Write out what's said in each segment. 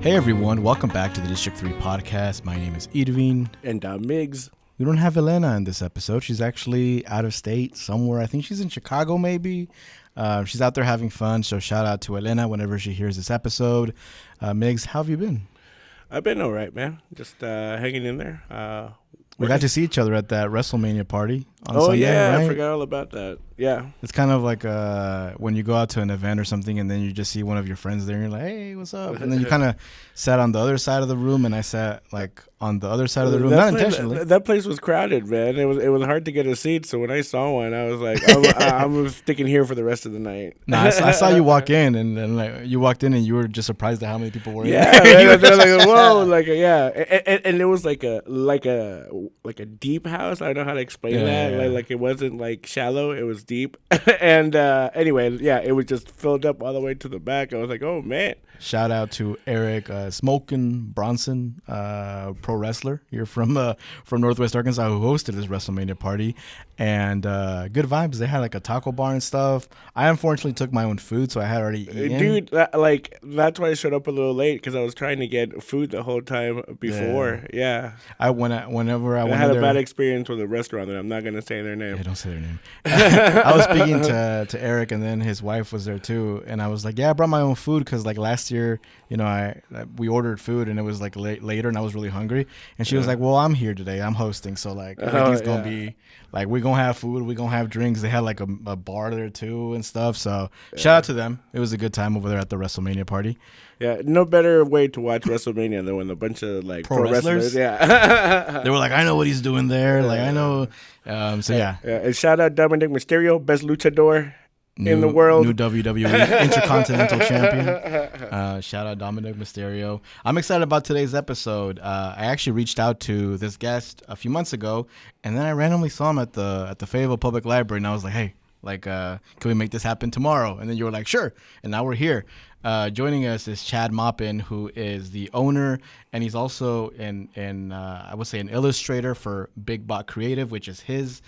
Hey everyone, welcome back to the District 3 podcast. My name is Irvin. And Miggs. We don't have Elena in this episode. She's actually out of state somewhere. I think she's in Chicago maybe. She's out there having fun, so shout out to Elena whenever she hears this episode. Miggs, how have you been? I've been all right, man. Just hanging in there. We got to see each other at that WrestleMania party on Sunday. Oh, yeah, right? I forgot all about that. Yeah. It's kind of like when you go out to an event or something and then you just see one of your friends there and you're like, hey, what's up? And then you kind of sat on the other side of the room and I sat like on the other side of the room, not intentionally. That place was crowded, man. It was hard to get a seat. So when I saw one, I was like, I was sticking here for the rest of the night. No, I saw you walk in and then like you walked in and you were just surprised at how many people were yeah, in. They're like, whoa, like yeah. And it was like a deep house. I don't know how to explain that. Yeah. Like it wasn't like shallow, it was deep. And anyway, yeah, it was just filled up all the way to the back. I was like, oh man. Shout out to Eric Smokin' Bronson, pro wrestler here from Northwest Arkansas, who hosted this WrestleMania party, and good vibes. They had like a taco bar and stuff. I unfortunately took my own food, so I had already eaten. Dude, that's why I showed up a little late because I was trying to get food the whole time before. Yeah. I had a bad experience with a restaurant that I'm not gonna say their name. Yeah, don't say their name. I was speaking to Eric, and then his wife was there too, and I was like, yeah, I brought my own food because like last year, you know, we ordered food and it was like later and I was really hungry, and she was like, well, I'm here today, I'm hosting, so like everything's gonna be like, we're gonna have food, we're gonna have drinks. They had like a bar there too and stuff, so shout out to them. It was a good time over there at the WrestleMania party. Yeah, no better way to watch WrestleMania than when a bunch of like pro wrestlers. Yeah, they were like, I know what he's doing there, like I know. So yeah, and shout out Dominic Mysterio, best luchador in the world, new WWE Intercontinental Champion. Shout out Dominic Mysterio. I'm excited about today's episode. I actually reached out to this guest a few months ago, and then I randomly saw him at the Fayetteville Public Library, and I was like, hey, like, can we make this happen tomorrow? And then you were like, sure. And now we're here. Joining us is Chad Maupin, who is the owner, and he's also I would say an illustrator for Big Bot Creative, which is his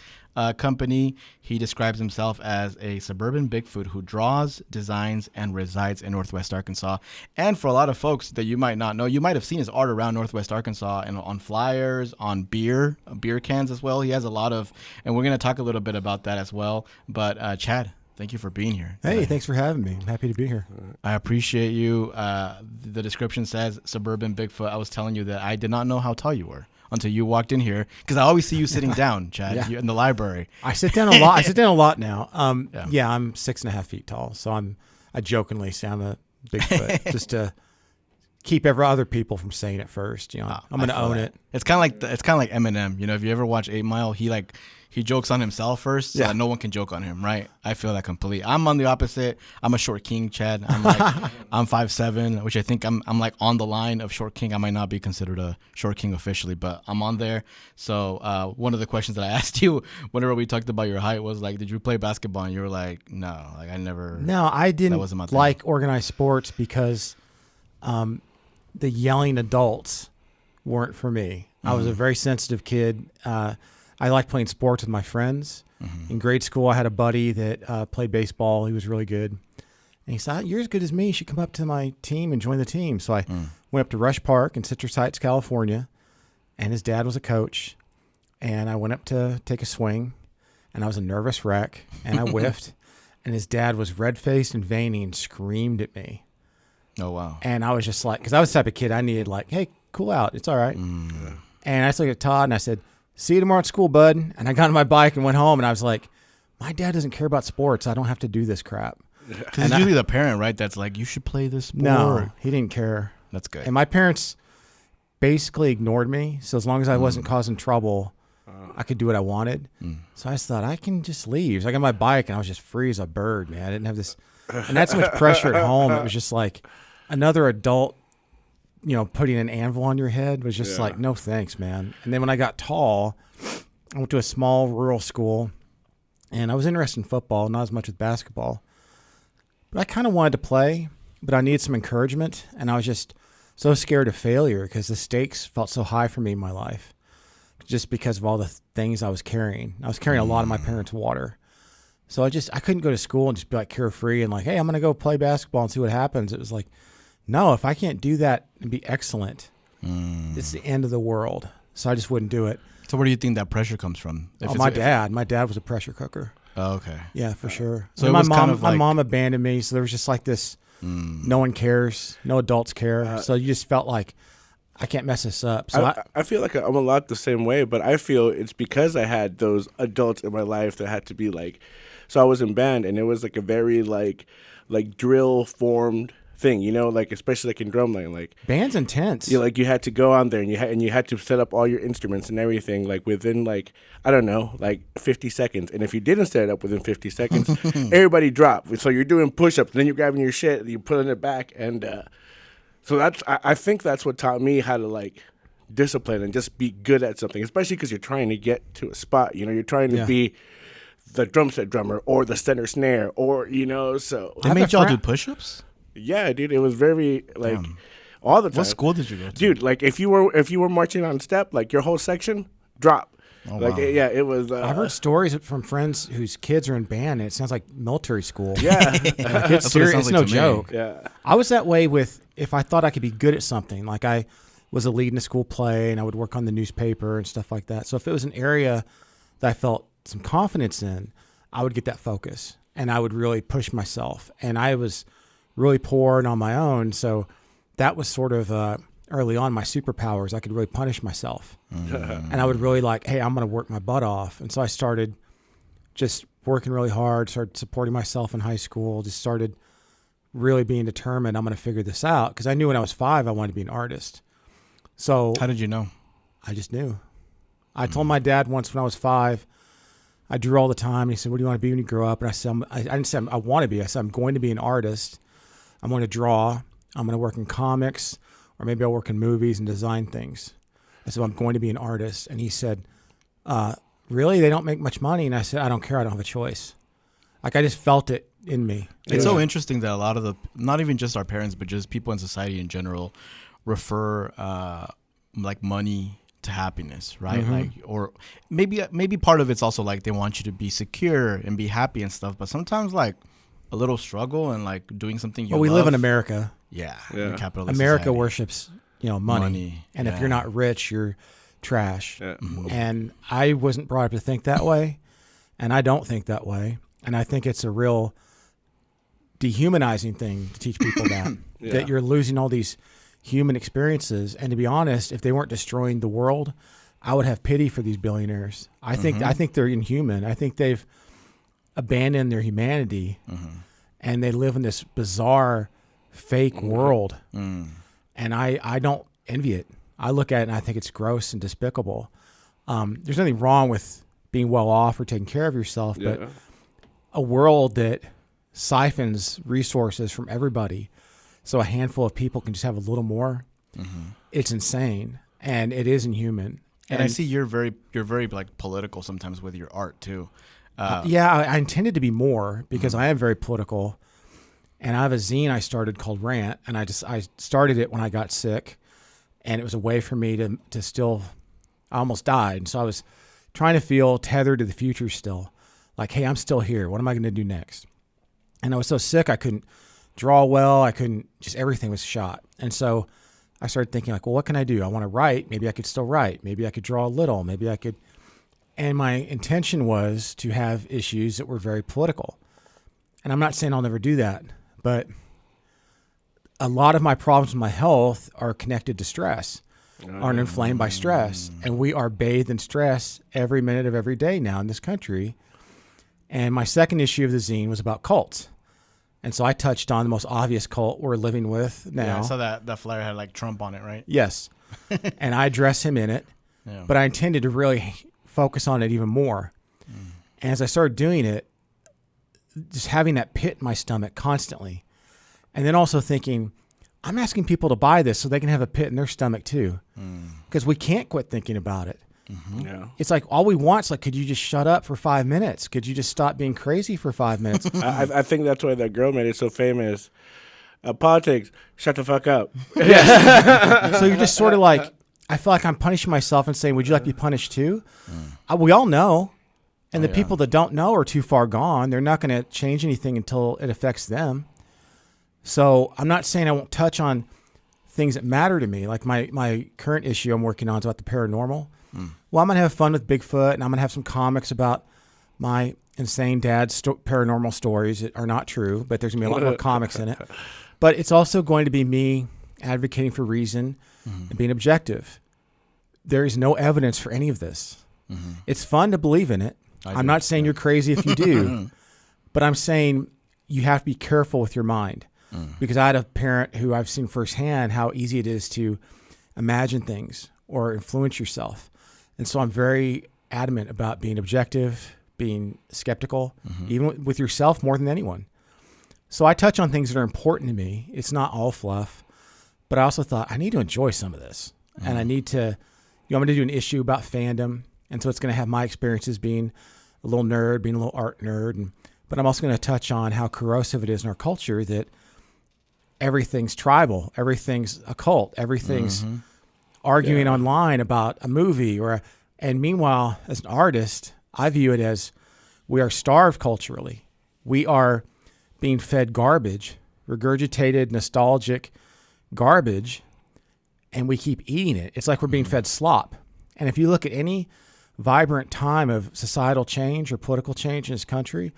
company. He describes himself as a suburban Bigfoot who draws, designs, and resides in Northwest Arkansas. And for a lot of folks that you might not know, you might have seen his art around Northwest Arkansas and on flyers, on beer cans as well. He has a lot of, and we're going to talk a little bit about that as well. But Chad, thank you for being here. Hey, thanks for having me. I'm happy to be here. I appreciate you. The description says suburban Bigfoot. I was telling you that I did not know how tall you were until you walked in here, because I always see you sitting down, Chad, in the library. I sit down a lot. I sit down a lot now. I'm 6.5 feet tall, so I jokingly say I'm a Bigfoot just to keep other people from saying it first. You know, I'm going to own it. It's kind of like Eminem. You know, if you ever watch 8 Mile, he jokes on himself first, so that no one can joke on him, right? I feel that completely. I'm on the opposite. I'm a short king, Chad. I'm like I'm 5'7", which I think I'm like on the line of short king. I might not be considered a short king officially, but I'm on there. So one of the questions that I asked you whenever we talked about your height was like, did you play basketball? And you were like, no, like I never. No, I didn't like organized sports because the yelling adults weren't for me. I was a very sensitive kid. I liked playing sports with my friends. Mm-hmm. In grade school, I had a buddy that played baseball. He was really good. And he said, you're as good as me. You should come up to my team and join the team. So I went up to Rush Park in Citrus Heights, California, and his dad was a coach. And I went up to take a swing, and I was a nervous wreck, and I whiffed. And his dad was red-faced and veiny and screamed at me. Oh, wow. And I was just like, because I was the type of kid I needed like, hey, cool out. It's all right. And I just looked at Todd, and I said, see you tomorrow at school, bud. And I got on my bike and went home, and I was like, my dad doesn't care about sports. I don't have to do this crap. Because it's usually the parent, right, that's like, you should play this sport. No, he didn't care. That's good. And my parents basically ignored me. So as long as I wasn't causing trouble, I could do what I wanted. So I just thought, I can just leave. So I got on my bike, and I was just free as a bird, man. I didn't have this. And that's so much pressure at home. It was just like another adult, you know, putting an anvil on your head was just like, no thanks, man. And then when I got tall, I went to a small rural school, and I was interested in football, not as much with basketball. But I kind of wanted to play, but I needed some encouragement, and I was just so scared of failure because the stakes felt so high for me in my life just because of all the things I was carrying. I was carrying a lot of my parents' water. So I couldn't go to school and just be like carefree and like, hey, I'm going to go play basketball and see what happens. It was like, no, if I can't do that and be excellent, it's the end of the world. So I just wouldn't do it. So where do you think that pressure comes from? My dad was a pressure cooker. Oh, okay. Yeah, for sure. So and it was kind of my like, mom abandoned me. So there was just like this, no one cares. No adults care. So you just felt like, I can't mess this up. So I feel like I'm a lot the same way, but I feel it's because I had those adults in my life that had to be like, so I was in band and it was like a very like drill formed thing, you know, like especially like in drumline, like band's intense. You like you had to go on there and you had to set up all your instruments and everything like within like I don't know like 50 seconds, and if you didn't set it up within 50 seconds, everybody dropped. So you're doing push-ups, and then you're grabbing your shit, and you're putting it back, and so I think that's what taught me how to like discipline and just be good at something, especially because you're trying to get to a spot. You know, you're trying to be the drum set drummer or the center snare, or you know. So they made y'all do push-ups. Yeah, dude, it was very like all the time. What school did you go to? Dude, like if you were marching on step, like your whole section drop. Oh, like wow. it was. I've heard stories from friends whose kids are in band, and it sounds like military school. Yeah, like it's serious. It's no joke. Yeah, I was that way with if I thought I could be good at something. Like I was a lead in a school play, and I would work on the newspaper and stuff like that. So if it was an area that I felt some confidence in, I would get that focus, and I would really push myself. And I was really poor and on my own, so that was sort of early on my superpowers. I could really punish myself, and I would really like, hey, I'm going to work my butt off. And so I started just working really hard, started supporting myself in high school, just started really being determined, I'm going to figure this out, because I knew when I was 5 I wanted to be an artist. So how did you know? I just knew. I told my dad once when I was 5, I drew all the time, and he said, what do you want to be when you grow up? And I said, I didn't say I want to be. I said, I'm going to be an artist. I'm going to draw. I'm going to work in comics, or maybe I'll work in movies and design things. I said, I'm going to be an artist. And he said, really? They don't make much money? And I said, I don't care. I don't have a choice. Like I just felt it in me. It's so interesting that a lot of the, not even just our parents, but just people in society in general, refer like money to happiness, right? Like, or maybe part of it's also like they want you to be secure and be happy and stuff, but sometimes like a little struggle and like doing something you Well, we love. live in America. Yeah. America society. worships, money. And if you're not rich, you're trash. Yeah. And I wasn't brought up to think that way, and I don't think that way. And I think it's a real dehumanizing thing to teach people that you're losing all these human experiences. And to be honest, if they weren't destroying the world, I would have pity for these billionaires. I think they're inhuman. I think they've abandoned their humanity, and they live in this bizarre fake world. And I don't envy it. I look at it and I think it's gross and despicable. There's nothing wrong with being well off or taking care of yourself, but a world that siphons resources from everybody so a handful of people can just have a little more, it's insane, and it is inhuman. And I see you're very like political sometimes with your art too. I intended to be more, because I am very political, and I have a zine I started called Rant, and I started it when I got sick, and it was a way for me to still, I almost died, and so I was trying to feel tethered to the future still, like, hey, I'm still here. What am I going to do next? And I was so sick I couldn't draw well. I couldn't, just everything was shot. And so I started thinking like, well, what can I do? I want to write. Maybe I could still write. Maybe I could draw a little. Maybe I could. And my intention was to have issues that were very political. And I'm not saying I'll never do that, but a lot of my problems with my health are connected to stress, aren't inflamed by stress. And we are bathed in stress every minute of every day now in this country. And my second issue of the zine was about cults. And so I touched on the most obvious cult we're living with now. Yeah, I saw that flyer had like Trump on it, right? Yes. And I address him in it. Yeah. But I intended to really focus on it even more. And as I started doing it, just having that pit in my stomach constantly. And then also thinking, I'm asking people to buy this so they can have a pit in their stomach too. Because we can't quit thinking about it. It's like all we want is like, could you just shut up for 5 minutes? Could you just stop being crazy for 5 minutes? I think that's why that girl made it so famous. Politics, shut the fuck up. So you're just sort of like, I feel like I'm punishing myself and saying, would you like to be punished too? We all know. And the people that don't know are too far gone. They're not going to change anything until it affects them. So I'm not saying I won't touch on things that matter to me. Like my current issue I'm working on is about the paranormal. Well, I'm going to have fun with Bigfoot, and I'm going to have some comics about my insane dad's paranormal stories that are not true, but there's going to be a lot more comics in it. But it's also going to be me advocating for reason and being objective. There is no evidence for any of this. It's fun to believe in it. I'm not saying you're crazy if you do, but I'm saying you have to be careful with your mind. Because I had a parent who I've seen firsthand how easy it is to imagine things or influence yourself. And so I'm very adamant about being objective, being skeptical, even with yourself more than anyone. So I touch on things that are important to me. It's not all fluff, but I also thought I need to enjoy some of this. And I need to, I'm going to do an issue about fandom. And so it's going to have my experiences being a little nerd, being a little art nerd. But I'm also going to touch on how corrosive it is in our culture that everything's tribal, everything's a cult, everything's arguing online about a movie and meanwhile, as an artist, I view it as we are starved culturally. We are being fed garbage, regurgitated, nostalgic garbage, and we keep eating it. It's like we're being fed slop. And if you look at any vibrant time of societal change or political change in this country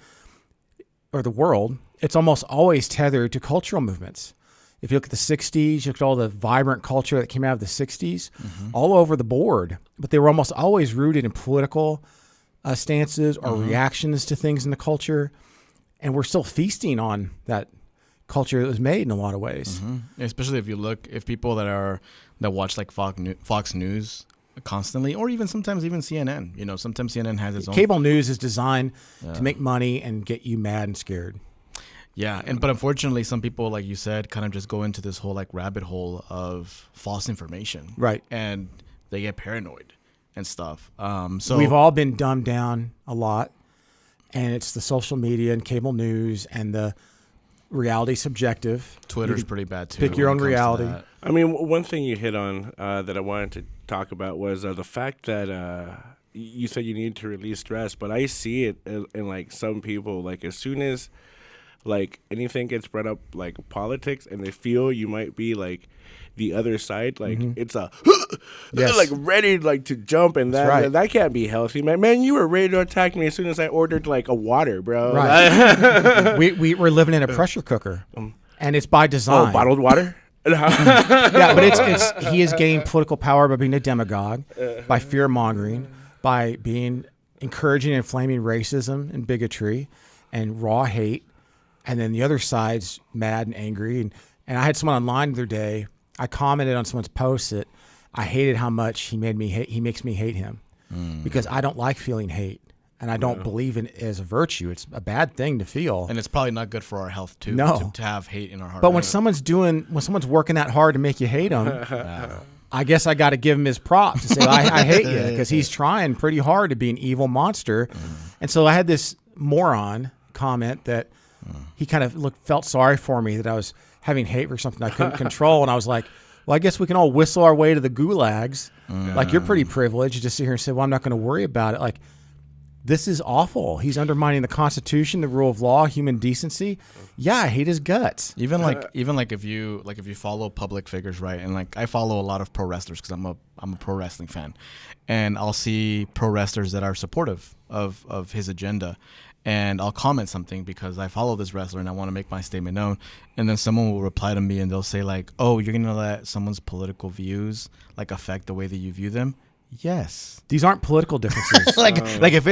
or the world, it's almost always tethered to cultural movements. If you look at the 60s, you look at all the vibrant culture that came out of the 60s, all over the board, but they were almost always rooted in political stances or reactions to things in the culture. And we're still feasting on that culture that was made in a lot of ways. Especially if people that watch like Fox News constantly, or even sometimes even CNN, sometimes CNN has its own. Cable news is designed to make money and get you mad and scared. Yeah, but unfortunately, some people, like you said, kind of just go into this whole like rabbit hole of false information, right? And they get paranoid and stuff. So we've all been dumbed down a lot, and it's the social media and cable news and the reality subjective. Twitter's pretty bad too. Pick your own reality. I mean, one thing you hit on that I wanted to talk about was the fact that you said you need to release stress, but I see it in like some people, like as soon as like anything gets brought up like politics and they feel you might be like the other side, like it's a like ready like to jump, and that can't be healthy, man. You were ready to attack me as soon as I ordered like a water, bro. Right. we're living in a pressure cooker, and it's by design. Oh, bottled water. Yeah, but he is gaining political power by being a demagogue, by fear mongering, by being encouraging and inflaming racism and bigotry and raw hate. And then the other side's mad and angry. And I had someone online the other day. I commented on someone's post that I hated how much he makes me hate him because I don't like feeling hate, and I don't believe in it as a virtue. It's a bad thing to feel, and it's probably not good for our health too. No. to have hate in our heart. But when someone's working that hard to make you hate him, I guess I got to give him his props and say I hate you because he's trying pretty hard to be an evil monster. And so I had this moron comment that. He kind of felt sorry for me that I was having hate for something I couldn't control. And I was like, well, I guess we can all whistle our way to the gulags. Like, you're pretty privileged. You just sit here and say, well, I'm not going to worry about it. Like, this is awful. He's undermining the Constitution, the rule of law, human decency. Yeah, I hate his guts. Even if you follow public figures, right? And like I follow a lot of pro wrestlers because I'm a pro wrestling fan, and I'll see pro wrestlers that are supportive of his agenda. And I'll comment something because I follow this wrestler and I want to make my statement known. And then someone will reply to me and they'll say like, oh, you're going to let someone's political views like affect the way that you view them? Yes. These aren't political differences. like if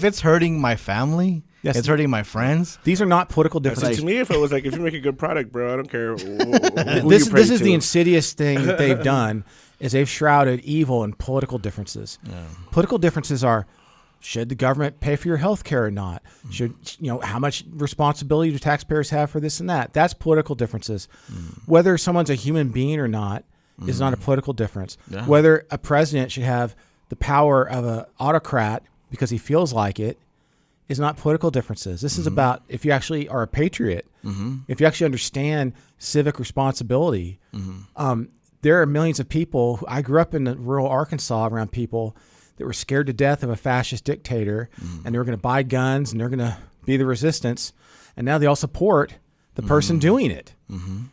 it's hurting my family, it's hurting my friends. These are not political differences. To me, if it was like, if you make a good product, bro, I don't care this is the insidious thing that they've done is they've shrouded evil in political differences. Yeah. Political differences are, should the government pay for your health care or not? Should, how much responsibility do taxpayers have for this and that? That's political differences. Whether someone's a human being or not is not a political difference. Yeah. Whether a president should have the power of an autocrat because he feels like it is not political differences. This is about if you actually are a patriot, if you actually understand civic responsibility. There are millions of people. I grew up in rural Arkansas around people that were scared to death of a fascist dictator, and they were going to buy guns, and they're going to be the resistance. And now they all support the person doing it,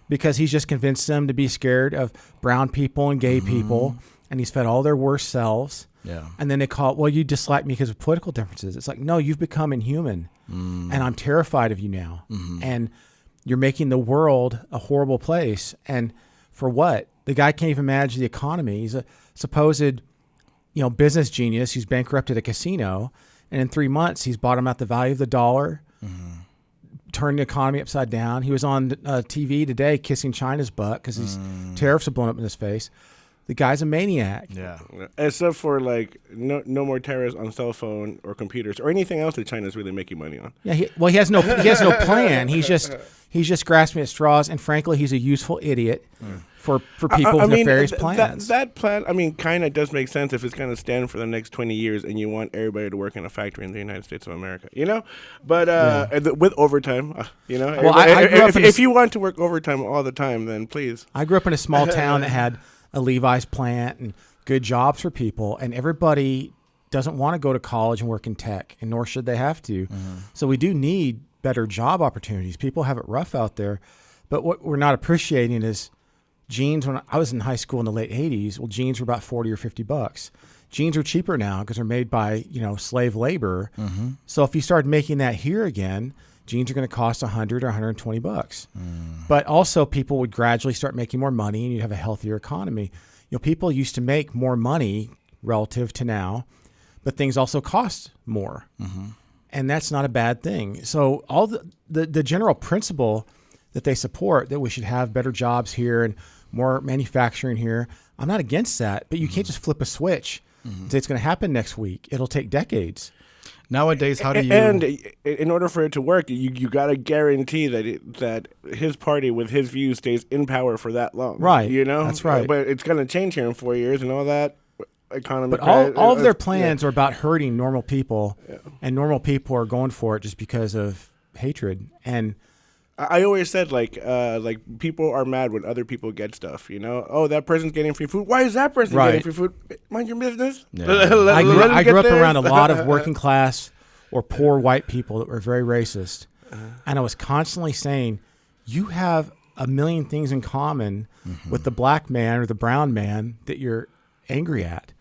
because he's just convinced them to be scared of brown people and gay people, and he's fed all their worst selves. Yeah. And then they call it, well, you dislike me because of political differences. It's like, no, you've become inhuman, and I'm terrified of you now. And you're making the world a horrible place. And for what? The guy can't even manage the economy. He's a supposed, business genius. He's bankrupted a casino, and in 3 months, he's bottomed out the value of the dollar, turned the economy upside down. He was on TV today kissing China's butt because these tariffs are blown up in his face. The guy's a maniac. Yeah. Except for no more tariffs on cell phone or computers or anything else that China's really making money on. Yeah. He has no plan. He's just grasping at straws, and frankly, he's a useful idiot for people with nefarious plans. That plan, kind of does make sense if it's going to stand for the next 20 years and you want everybody to work in a factory in the United States of America, But with overtime, Well, I grew up if you want to work overtime all the time, then please. I grew up in a small town that had a Levi's plant and good jobs for people, and everybody doesn't want to go to college and work in tech, and nor should they have to. So we do need better job opportunities. People have it rough out there, but what we're not appreciating is jeans. When I was in high school in the late 80s, well, jeans were about $40 or $50. Jeans are cheaper now because they're made by slave labor. So if you started making that here again, jeans are going to cost $100 or $120. But also people would gradually start making more money, and you'd have a healthier economy. People used to make more money relative to now, but things also cost more. And that's not a bad thing. So all the general principle that they support, that we should have better jobs here and more manufacturing here, I'm not against that, but you can't just flip a switch and say it's going to happen next week. It'll take decades. Nowadays, how do you... And in order for it to work, you got to guarantee that his party with his views stays in power for that long. Right. That's right. But it's going to change here in 4 years and all that economy. But all of their plans are about hurting normal people, and normal people are going for it just because of hatred. And I always said, people are mad when other people get stuff, Oh, that person's getting free food. Why is that person getting free food? Mind your business. Yeah. I grew up around a lot of working class or poor white people that were very racist. And I was constantly saying, you have a million things in common with the black man or the brown man that you're angry at.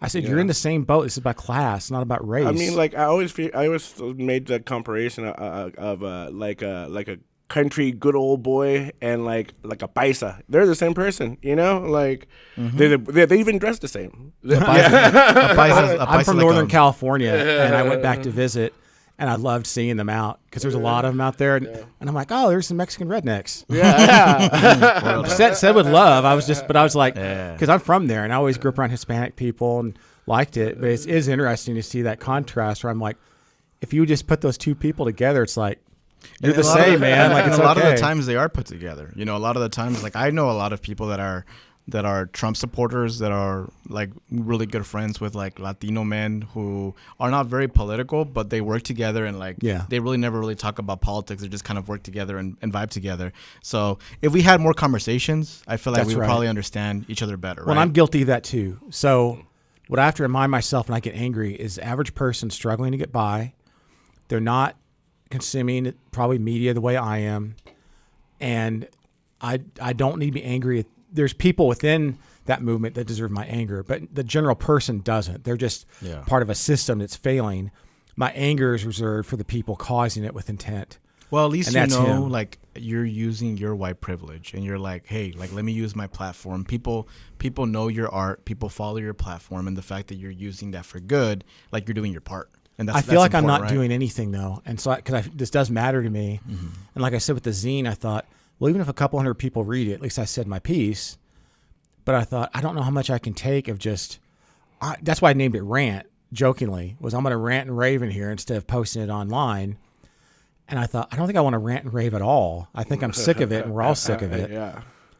I said, you're in the same boat. This is about class, not about race. I always made the comparison of a country good old boy and like a paisa. They're the same person, they even dress the same. I'm from Northern California, and I went back to visit, and I loved seeing them out because there's a lot of them out there, and I'm like, oh, there's some Mexican rednecks. Said with love. I was like, because I'm from there, and I always grew up around Hispanic people and liked it, but it is interesting to see that contrast where I'm like, if you just put those two people together, it's like, you're the same, man. Like, it's a lot okay. of the times they are put together. A lot of the times, I know a lot of people that are Trump supporters that are really good friends with Latino men who are not very political, but they work together and they really never really talk about politics. They just kind of work together and vibe together. So if we had more conversations, I feel like we would probably understand each other better. Well, I'm guilty of that too. So what I have to remind myself when I get angry is the average person struggling to get by. They're not consuming probably media the way I am, and I don't need to be angry. There's people within that movement that deserve my anger, but the general person doesn't. They're just part of a system that's failing. My anger is reserved for the people causing it with intent. Well, at least you're using your white privilege, and you're like, hey, let me use my platform. People know your art. People follow your platform, and the fact that you're using that for good, you're doing your part. And I feel like I'm not doing anything though, and so because this does matter to me, and like I said with the zine, I thought, well, even if a couple hundred people read it, at least I said my piece. But I thought, I don't know how much I can take of just. That's why I named it Rant jokingly. Was I'm going to rant and rave in here instead of posting it online. And I thought, I don't think I want to rant and rave at all. I think I'm sick of it, and we're all sick of it.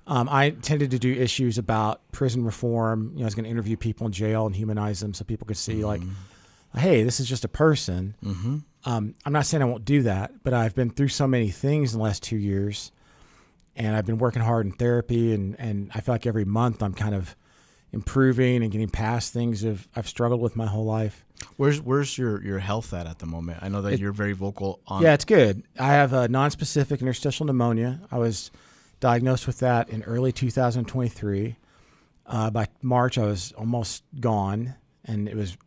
I tended to do issues about prison reform. I was going to interview people in jail and humanize them so people could see hey, this is just a person. I'm not saying I won't do that, but I've been through so many things in the last 2 years, and I've been working hard in therapy, and I feel like every month I'm kind of improving and getting past things I've struggled with my whole life. Where's your health at the moment? I know that you're very vocal on. Yeah, it's good. I have a nonspecific interstitial pneumonia. I was diagnosed with that in early 2023. By March, I was almost gone, and it was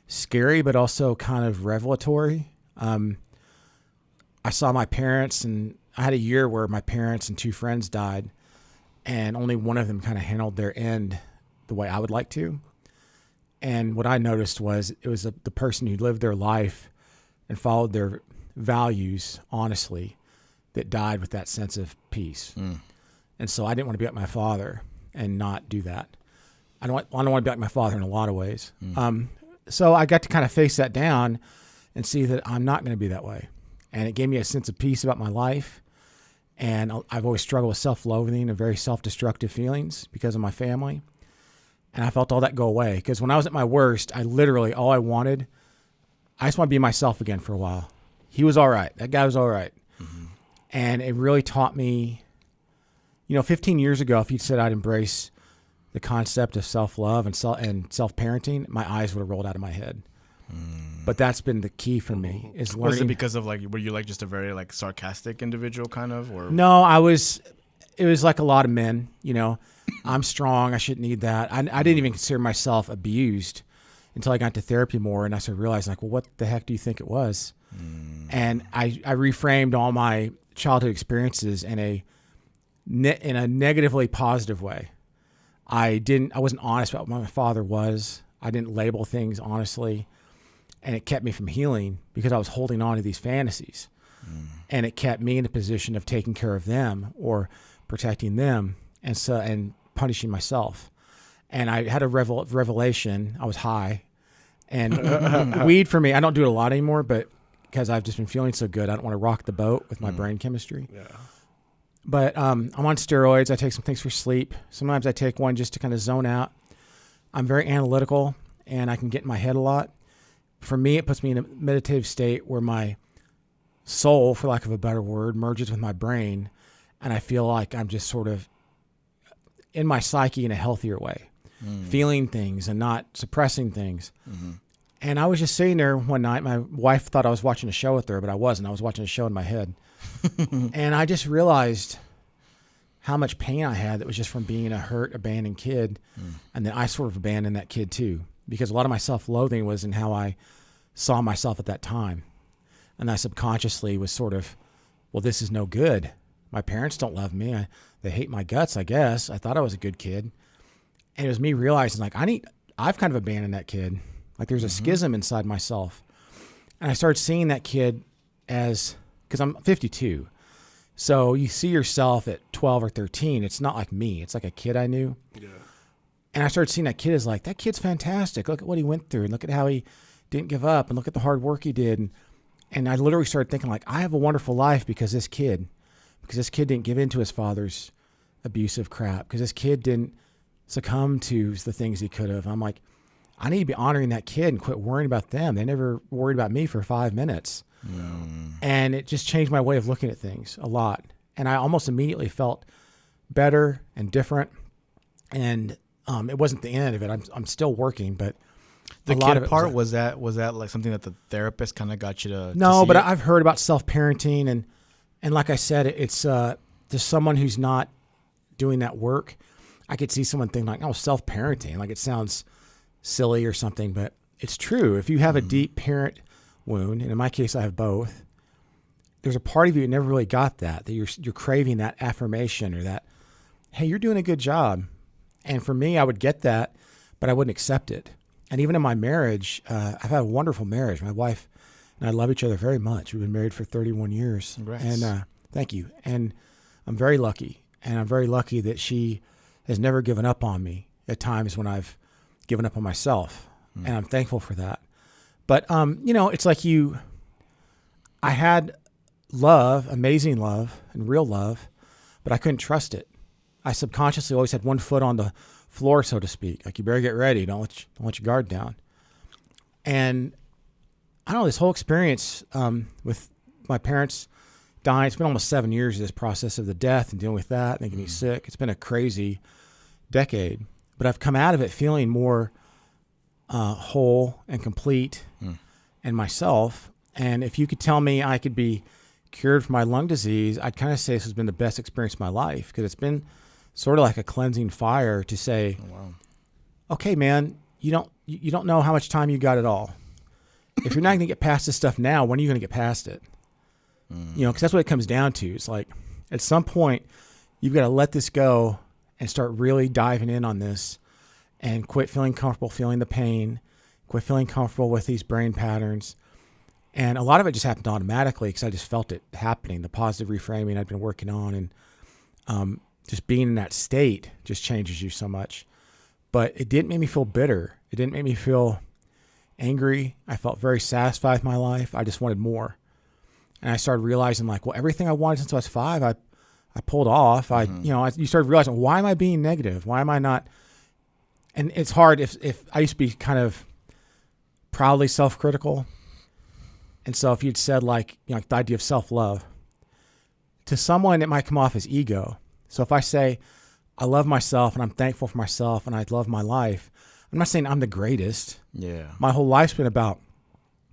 scary, but also kind of revelatory. I saw my parents, and I had a year where my parents and two friends died, and only one of them kind of handled their end the way I would like to. And what I noticed was it was the person who lived their life and followed their values honestly that died with that sense of peace. And so I didn't want to be like my father and not do that. I don't want to be like my father in a lot of ways. So I got to kind of face that down and see that I'm not going to be that way. And it gave me a sense of peace about my life. And I've always struggled with self-loathing and very self-destructive feelings because of my family. And I felt all that go away. Because when I was at my worst, I literally, all I wanted, I just want to be myself again for a while. He was all right. That guy was all right. And it really taught me, 15 years ago, if you'd said I'd embrace the concept of self-love and self-parenting, my eyes would have rolled out of my head. But that's been the key for me is learning. Was it because of were you just a very sarcastic individual kind of, or? No, it was like a lot of men, I'm strong. I shouldn't need that. I didn't even consider myself abused until I got to therapy more. And I started realizing well, what the heck do you think it was? And I reframed all my childhood experiences in a negatively positive way. I wasn't honest about what my father was. I didn't label things honestly. And it kept me from healing because I was holding on to these fantasies. And it kept me in a position of taking care of them or protecting them and punishing myself. And I had a revelation. I was high. And weed for me, I don't do it a lot anymore, but because I've just been feeling so good, I don't want to rock the boat with my brain chemistry. Yeah. But I'm on steroids. I take some things for sleep. Sometimes I take one just to kind of zone out. I'm very analytical, and I can get in my head a lot. For me, it puts me in a meditative state where my soul, for lack of a better word, merges with my brain, and I feel like I'm just sort of in my psyche in a healthier way, feeling things and not suppressing things. And I was just sitting there one night. My wife thought I was watching a show with her, but I wasn't. I was watching a show in my head. And I just realized how much pain I had that was just from being a hurt, abandoned kid. And then I sort of abandoned that kid too, because a lot of my self-loathing was in how I saw myself at that time. And I subconsciously was sort of, well, this is no good. My parents don't love me. They hate my guts, I guess. I thought I was a good kid. And it was me realizing I've kind of abandoned that kid. There's a schism inside myself. And I started seeing that kid because I'm 52. So you see yourself at 12 or 13. It's not like me. It's like a kid I knew. Yeah. And I started seeing that kid as that kid's fantastic. Look at what he went through and look at how he didn't give up and look at the hard work he did. And I literally started thinking I have a wonderful life because this kid didn't give in to his father's abusive crap, because this kid didn't succumb to the things he could have. I'm I need to be honoring that kid and quit worrying about them. They never worried about me for 5 minutes. And it just changed my way of looking at things a lot. And I almost immediately felt better and different. And it wasn't the end of it. I'm still working, but the kid part was that something that the therapist kind of got you to? No, to but it? I've heard about self-parenting and like I said, it's just someone who's not doing that work. I could see someone think self-parenting, it sounds silly or something, but it's true. If you have a deep parent wound, and in my case I have both, there's a part of you that never really got that you're craving that affirmation or that, hey, you're doing a good job. And for me, I would get that, but I wouldn't accept it. And even in my marriage, I've had a wonderful marriage. My wife and I love each other very much. We've been married for 31 years. Congrats. And thank you. And I'm very lucky. And I'm very lucky that she has never given up on me at times when I've given up on myself. And I'm thankful for that. But, it's I had love, amazing love and real love, but I couldn't trust it. I subconsciously always had one foot on the floor, so to speak. You better get ready. Don't let your guard down. And I don't know, this whole experience with my parents dying, it's been almost 7 years of this process of the death and dealing with that, making me sick. It's been a crazy decade. but I've come out of it feeling more whole and complete in myself. And if you could tell me I could be cured from my lung disease, I'd kind of say this has been the best experience of my life, because it's been sort of like a cleansing fire to say, okay, man, you don't know how much time you got at all. If you're not going to get past this stuff now, when are you going to get past it? Because that's what it comes down to. It's like at some point you've got to let this go and start really diving in on this and quit feeling comfortable feeling the pain, quit feeling comfortable with these brain patterns. And a lot of it just happened automatically because I just felt it happening. The positive reframing I've been working on, and just being in that state just changes you so much. But it didn't make me feel bitter. It didn't make me feel angry. I felt very satisfied with my life. I just wanted more. And I started realizing, like, well, everything I wanted since I was 5, I pulled off. You started realizing, why am I being negative? Why am I not? And it's hard if I used to be kind of proudly self-critical. And so if you'd said like the idea of self-love, to someone it might come off as ego. So if I say, I love myself and I'm thankful for myself and I love my life, I'm not saying I'm the greatest. Yeah. My whole life's been about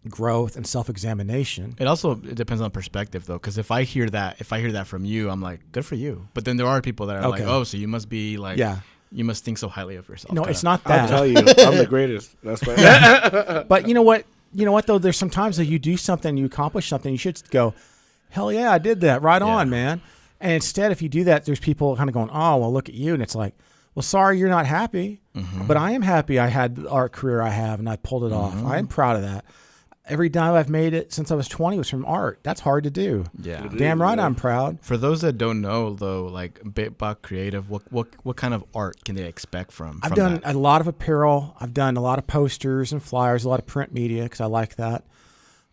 growth and self-examination. It depends on perspective though, because if I hear that from you, I'm like, good for you. But then there are people that are like, oh, so you must be like, you must think so highly of yourself. No, it's not that. I'll tell you, I'm the greatest. That's why. But you know what? You know what though? There's sometimes that you do something, you accomplish something, you should go, hell yeah, I did that. Right on, man. And instead, if you do that, there's people kind of going, oh, well, look at you. And it's like, well, sorry, you're not happy, but I am happy I had the art career I have and I pulled it off. I am proud of that. Every dime I've made it since I was 20 was from art. That's hard to do. Yeah. Damn right, I'm proud. For those that don't know, though, like Bitbot Creative, what kind of art can they expect from? I've done a lot of apparel. I've done a lot of posters and flyers, a lot of print media because I like that.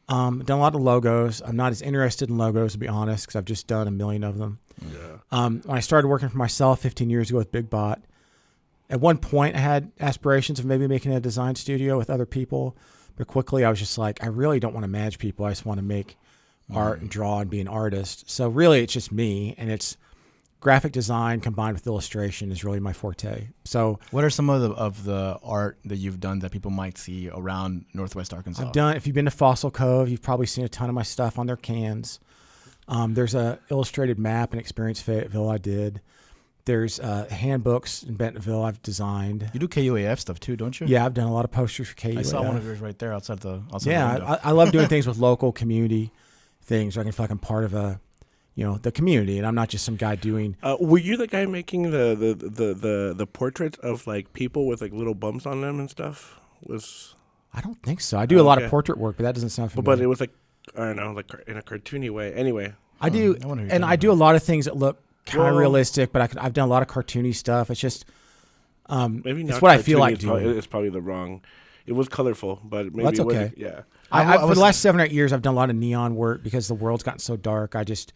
I've done a lot of logos. I'm not as interested in logos, to be honest, because I've just done a million of them. Yeah. When I started working for myself 15 years ago with Bitbot, at one point I had aspirations of maybe making a design studio with other people. But quickly, I was just like, I really don't want to manage people. I just want to make art and draw and be an artist. So really, it's just me, and it's graphic design combined with illustration is really my forte. So, what are some of the art that you've done that people might see around Northwest Arkansas? I've done. If you've been to Fossil Cove, you've probably seen a ton of my stuff on their cans. There's a illustrated map and experience Fayetteville I did. There's handbooks in Bentonville I've designed. You do KUAF stuff too, don't you? Yeah, I've done a lot of posters for KUAF. I saw one of yours right there outside the window. I love doing things with local community things where I can feel like I'm part of the community and I'm not just some guy doing. Were you the guy making the portraits of like people with like little bumps on them and stuff? I don't think so. I do a lot of portrait work, but that doesn't sound familiar. But it was like, I don't know, like in a cartoony way. Anyway, I do, and I do a lot of things that look kind of realistic, but I've done a lot of cartoony stuff. It's just maybe not. It's what I feel like doing. It's probably the wrong. It was colorful, but maybe that's okay. Yeah. For the last 7 or 8 years, I've done a lot of neon work because the world's gotten so dark. I just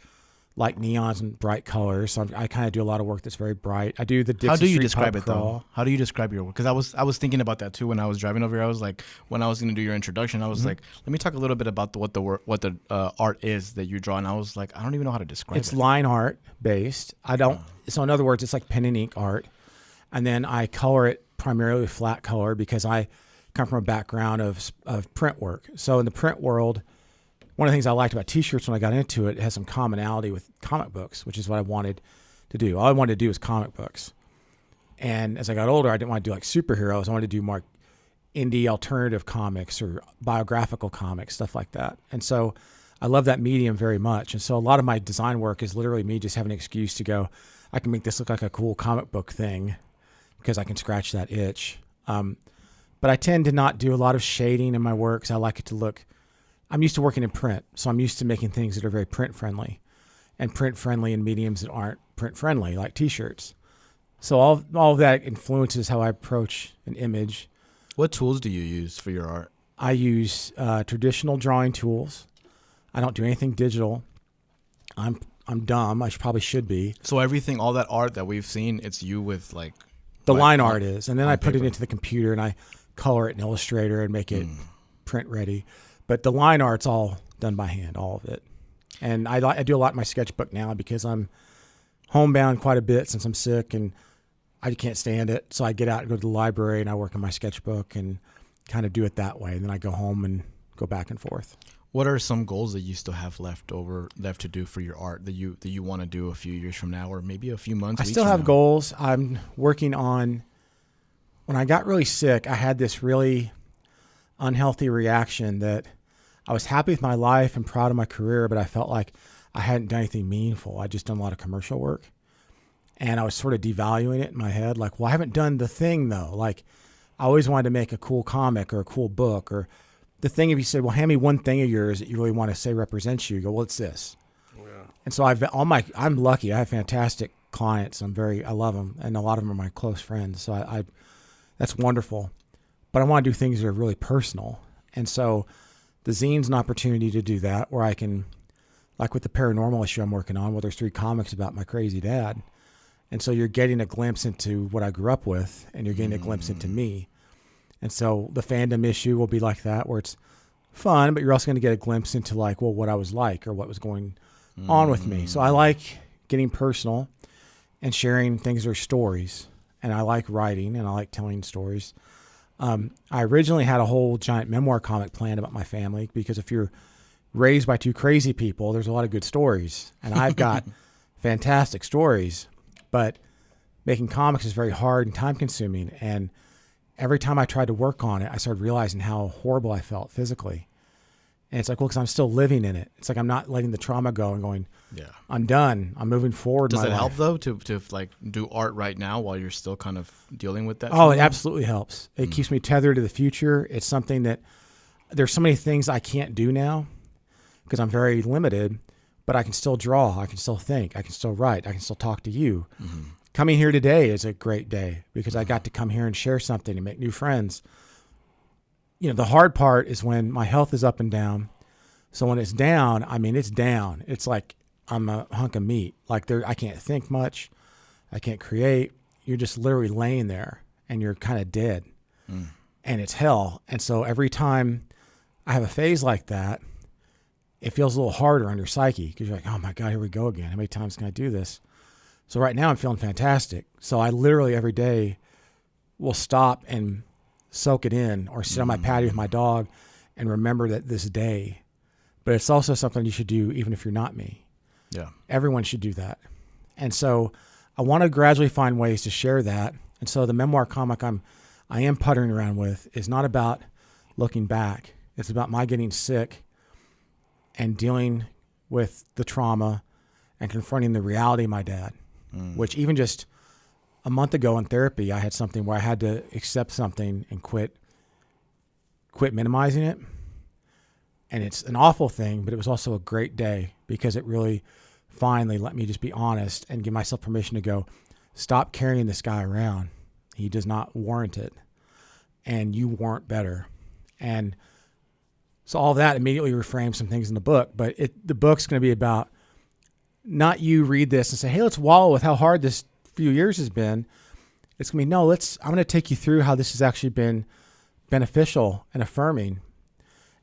like neons and bright colors, so I kind of do a lot of work that's very bright. I do the Dixie How do you Street describe pub it crawl. though? How do you describe your work? Because I was thinking about that too when I was driving over here. I was like, when I was going to do your introduction, I was like, let me talk a little bit about what the art is that you draw, and I was like, I don't even know how to describe it. It's line art based. So in other words, it's like pen and ink art, and then I color it primarily with flat color because I come from a background of print work. So in the print world, one of the things I liked about T-shirts when I got into it has some commonality with comic books, which is what I wanted to do. All I wanted to do was comic books. And as I got older, I didn't want to do like superheroes. I wanted to do more indie alternative comics or biographical comics, stuff like that. And so I love that medium very much. And so a lot of my design work is literally me just having an excuse to go, I can make this look like a cool comic book thing because I can scratch that itch. But I tend to not do a lot of shading in my work because I like it to look... I'm used to working in print, so I'm used to making things that are very print-friendly and print-friendly in mediums that aren't print-friendly, like T-shirts. So all of that influences how I approach an image. What tools do you use for your art? I use traditional drawing tools. I don't do anything digital. I'm dumb. I probably should be. So everything, all that art that we've seen, it's you with like... The line art is, and then I put it into the computer and I color it in Illustrator and make it print-ready. But the line art's all done by hand, all of it. And I do a lot in my sketchbook now because I'm homebound quite a bit since I'm sick. And I can't stand it. So I get out and go to the library and I work on my sketchbook and kind of do it that way. And then I go home and go back and forth. What are some goals that you still have left to do for your art that you want to do a few years from now, or maybe a few months? I still have goals. I'm working on, when I got really sick, I had this really unhealthy reaction that I was happy with my life and proud of my career, but I felt like I hadn't done anything meaningful. I'd just done a lot of commercial work. And I was sort of devaluing it in my head. Like, well, I haven't done the thing though. Like, I always wanted to make a cool comic or a cool book, or the thing, if you said, well, hand me one thing of yours that you really want to say represents you, you go, well, it's this. Yeah. And so I'm lucky. I have fantastic clients. I love them. And a lot of them are my close friends. So I that's wonderful. But I want to do things that are really personal. And so the zine's an opportunity to do that, where I can, like with the paranormal issue I'm working on, where there's 3 comics about my crazy dad. And so you're getting a glimpse into what I grew up with, and you're getting a glimpse into me. And so the fandom issue will be like that, where it's fun, but you're also going to get a glimpse into like, well, what I was like or what was going on with me. So I like getting personal and sharing things that are stories. And I like writing and I like telling stories. I originally had a whole giant memoir comic planned about my family, because if you're raised by 2 crazy people, there's a lot of good stories. And I've got fantastic stories. But making comics is very hard and time consuming. And every time I tried to work on it, I started realizing how horrible I felt physically. And it's like, well, because I'm still living in it. It's like I'm not letting the trauma go and going, yeah, I'm done. I'm moving forward. Does it help though to like do art right now while you're still kind of dealing with that? Oh, trauma? It absolutely helps. It keeps me tethered to the future. It's something that there's so many things I can't do now because I'm very limited. But I can still draw, I can still think, I can still write, I can still talk to you. Mm-hmm. Coming here today is a great day because I got to come here and share something and make new friends. You know, the hard part is when my health is up and down. So when it's down, I mean, it's down. It's like I'm a hunk of meat. Like I can't think much. I can't create. You're just literally laying there and you're kind of dead. And it's hell. And so every time I have a phase like that, it feels a little harder on your psyche because you're like, oh my God, here we go again. How many times can I do this? So right now I'm feeling fantastic. So I literally every day will stop and soak it in or sit on my patio with my dog and remember that this day. But it's also something you should do even if you're not me. Yeah. Everyone should do that. And so I want to gradually find ways to share that. And so the memoir comic I am puttering around with is not about looking back. It's about my getting sick and dealing with the trauma and confronting the reality of my dad, which even just a month ago in therapy, I had something where I had to accept something and quit minimizing it. And it's an awful thing, but it was also a great day because it really finally let me just be honest and give myself permission to go, stop carrying this guy around. He does not warrant it. And you warrant better. And so all of that immediately reframes some things in the book, but the book's going to be about not you read this and say, hey, let's wallow with how hard this few years has been. It's going to be, no, I'm going to take you through how this has actually been beneficial and affirming,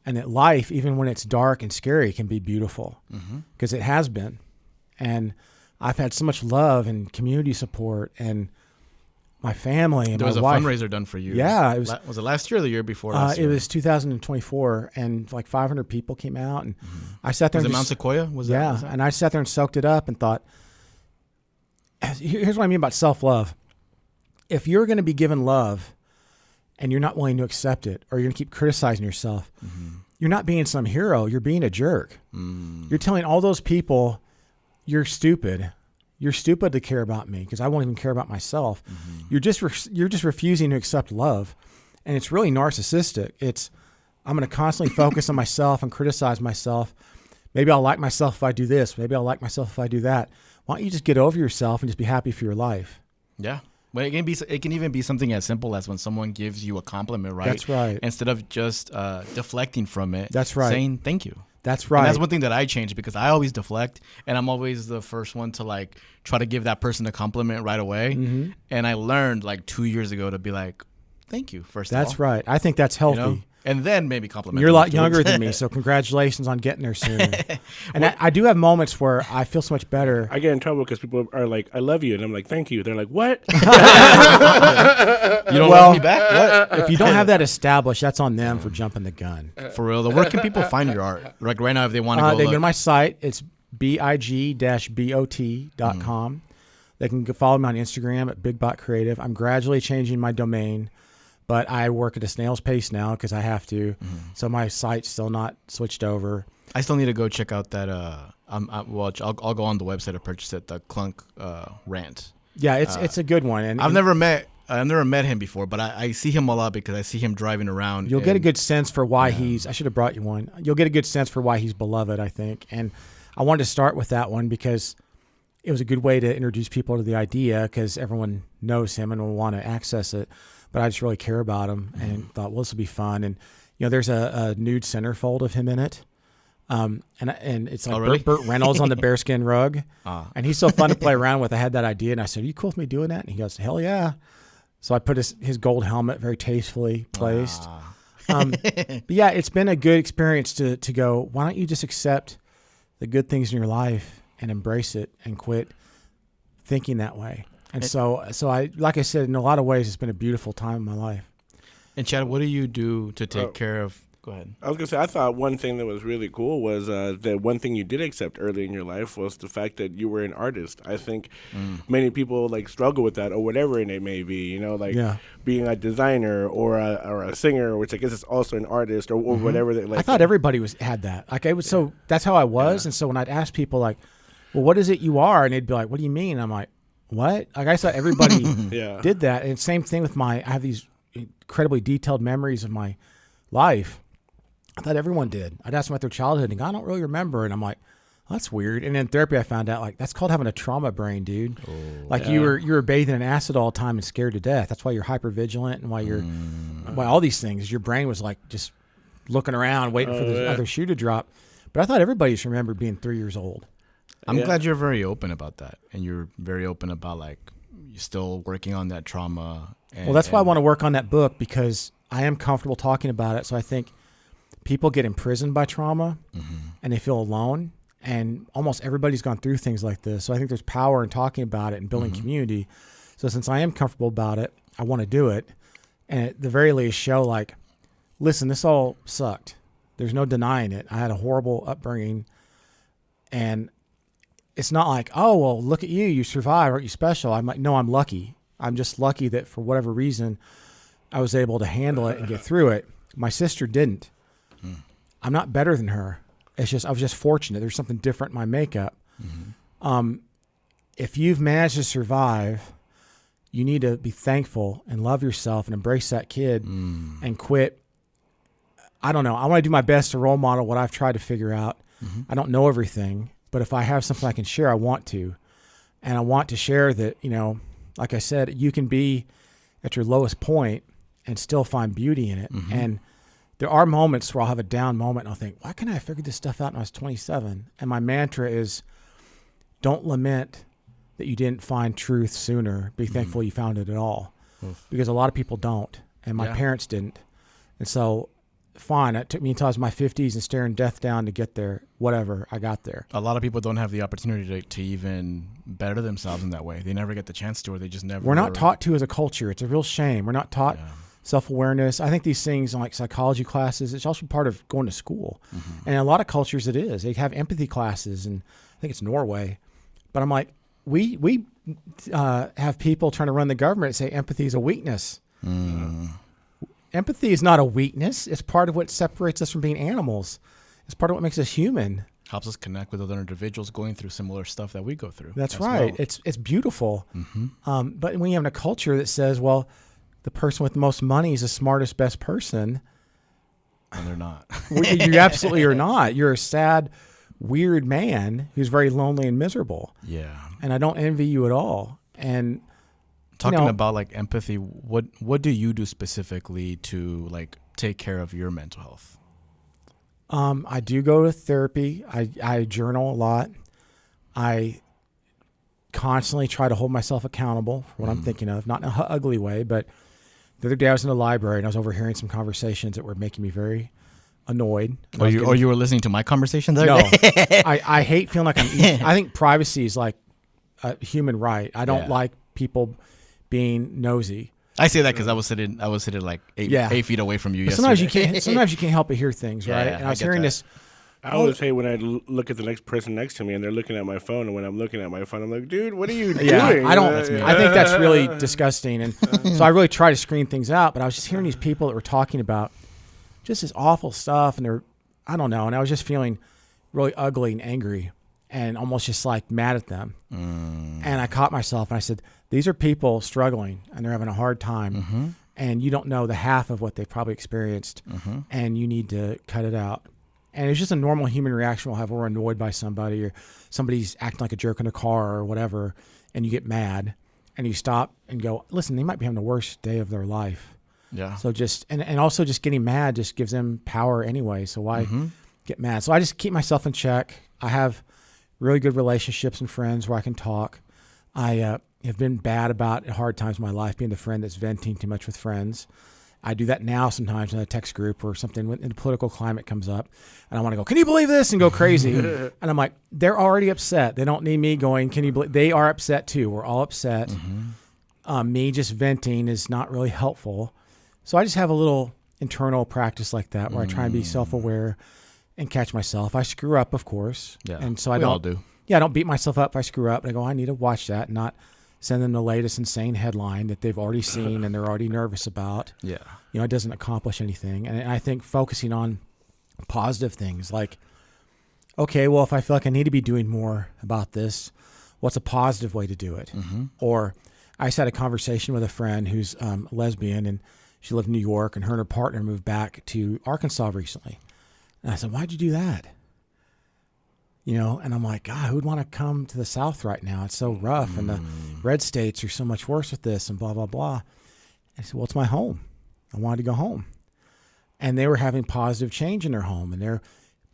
and that life, even when it's dark and scary, can be beautiful because it has been. And I've had so much love and community support and my family and my wife. There was a fundraiser done for you. Yeah. Was it last year or the year before? It was 2024, and like 500 people came out, and I sat there. Was it Mount Sequoia? Yeah, and I sat there and soaked it up and thought, here's what I mean about self-love. If you're going to be given love and you're not willing to accept it, or you're going to keep criticizing yourself, you're not being some hero. You're being a jerk. You're telling all those people, you're stupid. You're stupid to care about me because I won't even care about myself. You're just refusing to accept love, and it's really narcissistic. I'm going to constantly focus on myself and criticize myself. Maybe I'll like myself if I do this. Maybe I'll like myself if I do that. Why don't you just get over yourself and just be happy for your life? Yeah. Well, it can even be something as simple as when someone gives you a compliment, right? That's right. Instead of just deflecting from it. That's right. Saying thank you. That's right. And that's one thing that I changed because I always deflect, and I'm always the first one to like try to give that person a compliment right away. And I learned like 2 years ago to be like, thank you first. That's right. I think that's healthy. And then maybe compliment. You're a lot younger than me, so congratulations on getting there sooner. And I do have moments where I feel so much better. I get in trouble because people are like, "I love you," and I'm like, "Thank you." They're like, "What?" You don't love me back? What? If you don't have that established, that's on them for jumping the gun. For real, though, where can people find your art? Like right now, if they want to go They look. go to my site. It's big-bot.com. They can follow me on Instagram at BigBot Creative. I'm gradually changing my domain, but I work at a snail's pace now because I have to. So my site's still not switched over. I still need to go check out that. Well, I'll go on the website to purchase it. The Clunk rant. Yeah, it's a good one. And I've never met him before, but I see him a lot because I see him driving around. You'll get a good sense for why he's. I should have brought you one. You'll get a good sense for why he's beloved, I think. And I wanted to start with that one because it was a good way to introduce people to the idea because everyone knows him and will want to access it. But I just really care about him and thought, well, this will be fun. And there's a nude centerfold of him in it. And it's like really? Burt Reynolds on the bearskin rug. And he's so fun to play around with. I had that idea and I said, are you cool with me doing that? And he goes, hell yeah. So I put his gold helmet very tastefully placed. But yeah, it's been a good experience to go, why don't you just accept the good things in your life and embrace it and quit thinking that way. And so I, like I said, in a lot of ways, it's been a beautiful time in my life. And Chad, what do you do to take care of? Go ahead. I was going to say, I thought one thing that was really cool was that one thing you did accept early in your life was the fact that you were an artist. I think many people like struggle with that or whatever it may be, being a designer or a singer, which I guess is also an artist or whatever. That, I thought everybody had that. Like so that's how I was. And so when I'd ask people like, well, what is it you are? And they'd be like, what do you mean? I'm like, what? Like I thought everybody did that. And same thing with I have these incredibly detailed memories of my life. I thought everyone did. I'd ask them about their childhood and go, I don't really remember. And I'm like, well, that's weird. And in therapy, I found out like that's called having a trauma brain, dude. You were bathing in acid all the time and scared to death. That's why you're hypervigilant and why all these things. Your brain was like just looking around, waiting for the other shoe to drop. But I thought everybody should remember being 3 years old. I'm glad you're very open about that, and you're very open about like you're still working on that trauma. Well, that's why I want to work on that book because I am comfortable talking about it. So I think people get imprisoned by trauma and they feel alone. And almost everybody's gone through things like this. So I think there's power in talking about it and building community. So since I am comfortable about it, I want to do it. And at the very least show like, listen, this all sucked. There's no denying it. I had a horrible upbringing. And it's not like, oh, well, look at you. You survived. Aren't you special? I'm like, no, I'm lucky. I'm just lucky that for whatever reason, I was able to handle it and get through it. My sister didn't. I'm not better than her. It's just I was just fortunate. There's something different in my makeup. If you've managed to survive, you need to be thankful and love yourself and embrace that kid and quit. I don't know. I want to do my best to role model what I've tried to figure out. I don't know everything, but if I have something I can share, I want to. And I want to share that, like I said, you can be at your lowest point and still find beauty in it. And there are moments where I'll have a down moment and I'll think, why can't I figure this stuff out when I was 27? And my mantra is, don't lament that you didn't find truth sooner. Be thankful you found it at all. Because a lot of people don't. And my parents didn't. And so, fine, it took me until I was in my 50s and staring death down to get there. Whatever, I got there. A lot of people don't have the opportunity to even better themselves in that way. They never get the chance to, or they just never. We're not taught to as a culture. It's a real shame. We're not taught self-awareness. I think these things in like psychology classes, it's also part of going to school. And in a lot of cultures it is. They have empathy classes, and I think it's Norway. But I'm like, we have people trying to run the government and say empathy is a weakness. Empathy is not a weakness. It's part of what separates us from being animals. It's part of what makes us human. Helps us connect with other individuals going through similar stuff that we go through. That's right. Well. It's beautiful. But when you have a culture that says, well, the person with the most money is the smartest, best person. And they're not. You absolutely are not. You're a sad, weird man who's very lonely and miserable. Yeah. And I don't envy you at all. And talking about like empathy, what do you do specifically to like take care of your mental health? I do go to therapy. I journal a lot. I constantly try to hold myself accountable for what I'm thinking of, not in an ugly way, but The other day I was in the library and I was overhearing some conversations that were making me very annoyed. Or you were listening to my conversation there? No, I hate feeling like I think privacy is like a human right. I don't like people being nosy. I say that because I was sitting like 8 feet away from you. But sometimes you can't help but hear things, right? Yeah, and I was hearing this. I always hate when I look at the next person next to me and they're looking at my phone, and when I'm looking at my phone, I'm like, dude, what are you doing? I don't. I think that's really disgusting, and so I really try to screen things out. But I was just hearing these people that were talking about just this awful stuff, and I don't know, and I was just feeling really ugly and angry, and almost just like mad at them. And I caught myself, and I said, these are people struggling, and they're having a hard time, and you don't know the half of what they've probably experienced, and you need to cut it out. And it's just a normal human reaction we'll have when we're annoyed by somebody, or somebody's acting like a jerk in a car or whatever, and you get mad, and you stop and go, listen, they might be having the worst day of their life. Yeah. So just, and also just getting mad just gives them power anyway. So why get mad? So I just keep myself in check. I have really good relationships and friends where I can talk. I have been bad about hard times in my life, being the friend that's venting too much with friends. I do that now sometimes in a text group or something when the political climate comes up, and I want to go, can you believe this? And go crazy. And I'm like, they're already upset. They don't need me going, can you believe? They are upset too. We're all upset. Me just venting is not really helpful. So I just have a little internal practice like that where I try and be self-aware and catch myself. I screw up, of course. Yeah. And so we all do. Yeah, I don't beat myself up if I screw up. And I go, I need to watch that and not send them the latest insane headline that they've already seen and they're already nervous about. Yeah. You know, it doesn't accomplish anything. And I think focusing on positive things like, okay, well, if I feel like I need to be doing more about this, what's a positive way to do it? Or I just had a conversation with a friend who's lesbian, and she lived in New York, and her and her partner moved back to Arkansas recently. And I said, why'd you do that? You know, and I'm like, God, who'd want to come to the South right now? It's so rough, and the red states are so much worse with this, and blah, blah, blah. I said, well, it's my home. I wanted to go home. And they were having positive change in their home. And they're,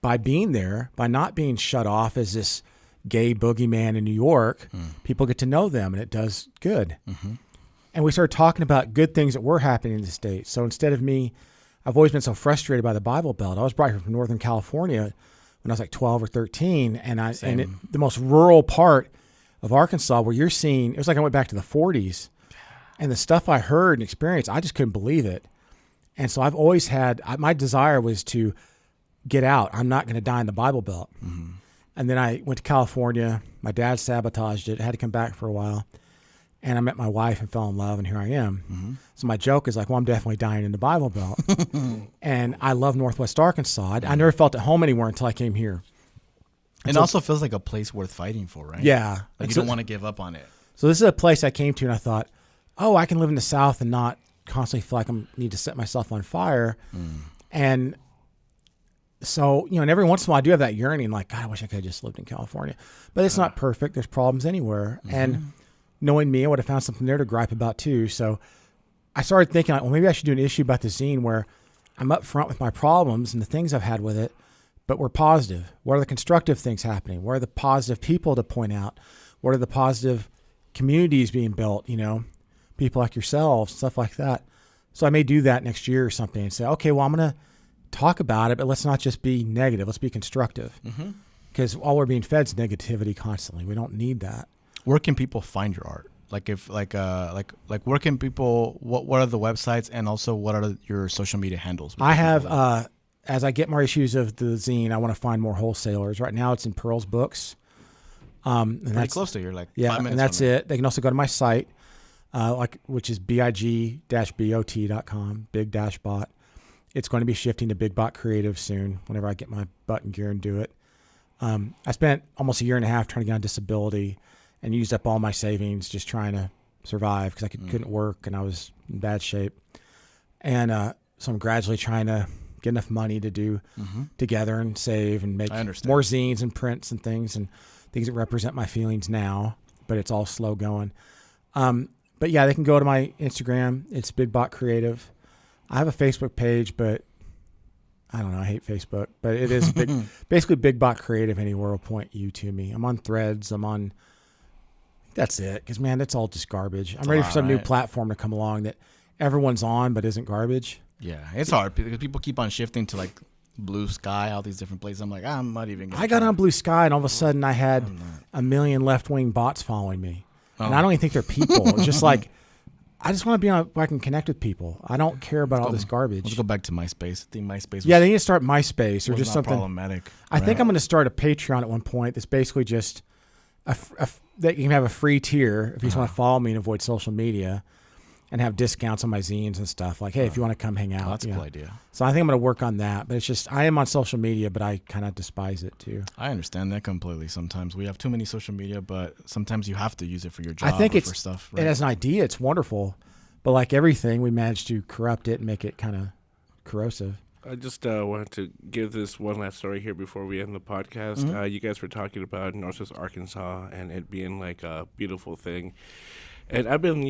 by being there, by not being shut off as this gay boogeyman in New York, people get to know them, and it does good. And we started talking about good things that were happening in the States. So instead of me, I've always been so frustrated by the Bible Belt. I was brought here from Northern California when I was like 12 or 13. And the most rural part of Arkansas where you're seeing, it was like I went back to the 40s. And the stuff I heard and experienced, I just couldn't believe it. And so I've always had, my desire was to get out. I'm not going to die in the Bible Belt. And then I went to California. My dad sabotaged it. I had to come back for a while. And I met my wife and fell in love, and here I am. So my joke is like, well, I'm definitely dying in the Bible Belt. And I love Northwest Arkansas. I never felt at home anywhere until I came here. It also feels like a place worth fighting for, right? Yeah. Like you don't want to give up on it. So this is a place I came to, and I thought, oh, I can live in the South and not constantly feel like I need to set myself on fire. And so, you know, and every once in a while I do have that yearning, like, God, I wish I could have just lived in California. But it's not perfect. There's problems anywhere. And knowing me, I would have found something there to gripe about too. So I started thinking, like, well, maybe I should do an issue about the zine where I'm up front with my problems and the things I've had with it, but we're positive. What are the constructive things happening? What are the positive people to point out? What are the positive communities being built? You know, people like yourselves, stuff like that. So I may do that next year or something and say, okay, well, I'm going to talk about it, but let's not just be negative. Let's be constructive. Because all we're being fed is negativity constantly. We don't need that. Where can people find your art? Like if like where can people, what are the websites, and also what are your social media handles? I have as I get more issues of the zine, I want to find more wholesalers. Right now it's in Pearl's Books. And pretty that's close to here, like 5 minutes. And that's it. They can also go to my site, which is big-bot.com, big-bot. It's going to be shifting to Big Bot Creative soon, whenever I get my butt in gear and do it. I spent almost a year and a half trying to get on disability and used up all my savings just trying to survive because I couldn't work and I was in bad shape. And so I'm gradually trying to get enough money to do together and save and make more zines and prints and things that represent my feelings now, but it's all slow going. But yeah, they can go to my Instagram. It's Big Bot Creative. I have a Facebook page, but I don't know. I hate Facebook, but it is basically Big Bot Creative. Anywhere will point you to me. I'm on Threads. That's it. Because man, that's all just garbage. I'm ready for some new platform to come along that everyone's on but isn't garbage. Yeah, it's hard because people keep on shifting to like Blue Sky, all these different places. I'm like, I'm not even gonna I got try. on Blue Sky, and all of a sudden I had a million left-wing bots following me. And I don't even think they're people. It's just like, I just want to be on where I can connect with people. I don't care about all this garbage. Let's go back to MySpace. I think MySpace was, Yeah, they need to start MySpace or was just not something. problematic. I think I'm going to start a Patreon at one point that's basically just that you can have a free tier if you just want to follow me and avoid social media and have discounts on my zines and stuff. Like, hey, if you want to come hang out. That's a cool idea. So I think I'm going to work on that. But it's just, I am on social media, but I kind of despise it too. I understand that completely. Sometimes we have too many social media, but sometimes you have to use it for your job I think or it's, for stuff. and as an idea, it's wonderful. But like everything, we managed to corrupt it and make it kind of corrosive. I just wanted to give this one last story here before we end the podcast. You guys were talking about Northwest Arkansas and it being like a beautiful thing. And I've been,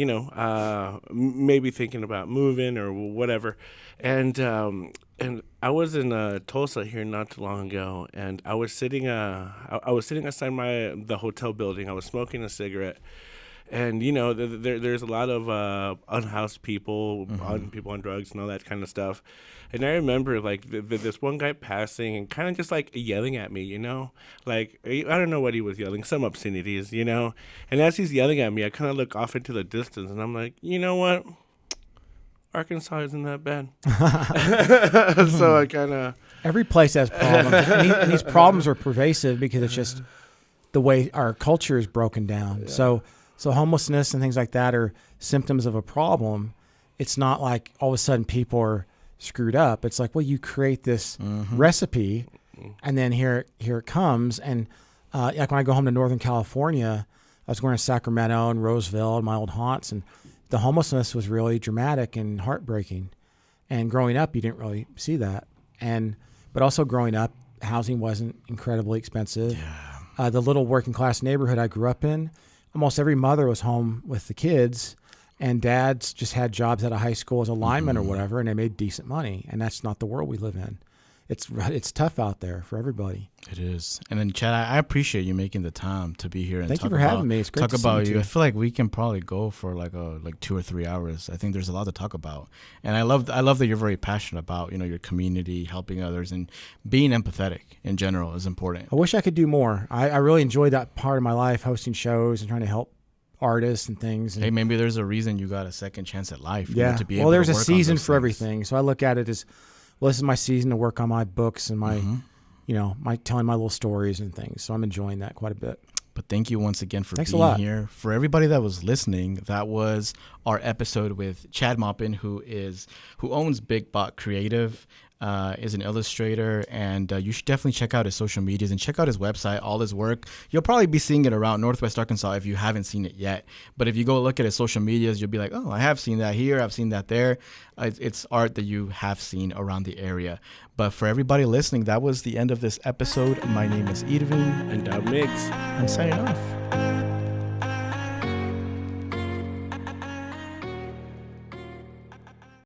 maybe thinking about moving or whatever. And I was in Tulsa here not too long ago, and I was sitting outside the hotel building. I was smoking a cigarette. And, there's a lot of unhoused people, people on drugs and all that kind of stuff. And I remember, like, this one guy passing and kind of just, like, yelling at me, Like, I don't know what he was yelling, some obscenities, And as he's yelling at me, I kind of look off into the distance, and I'm like, you know what? Arkansas isn't that bad. So I kind of... Every place has problems. and these problems are pervasive because it's just the way our culture is broken down. Yeah. So homelessness and things like that are symptoms of a problem. It's not like all of a sudden people are screwed up. It's like, well, you create this recipe, and then here it comes. And like when I go home to Northern California, I was going to Sacramento and Roseville and my old haunts, and the homelessness was really dramatic and heartbreaking. And growing up, you didn't really see that. But also growing up, housing wasn't incredibly expensive. Yeah. The little working class neighborhood I grew up in, almost every mother was home with the kids, and dads just had jobs out of high school as a lineman or whatever, and they made decent money. And that's not the world we live in. It's tough out there for everybody. It is. And then, Chad, I appreciate you making the time to be here and Thank you for having me. It's great talk to about see you. I feel like we can probably go for like 2 or 3 hours. I think there's a lot to talk about. And I love that you're very passionate about, your community, helping others, and being empathetic in general is important. I wish I could do more. I really enjoyed that part of my life, hosting shows and trying to help artists and things. And hey, maybe there's a reason you got a second chance at life. Yeah. To be able there's to a work season on for everything. So I look at it as, well, this is my season to work on my books and my, my telling my little stories and things. So I'm enjoying that quite a bit. But thank you once again for Thanks being a lot. here. For everybody that was listening, that was our episode with Chad Maupin, who owns Big Bot Creative, is an illustrator, and you should definitely check out his social medias and check out his website, all his work. You'll probably be seeing it around Northwest Arkansas if you haven't seen it yet. But if you go look at his social medias, you'll be like, oh, I have seen that here. I've seen that there. It's art that you have seen around the area. But for everybody listening, that was the end of this episode. My name is Irvin. And I'm Miggs. I'm signing off.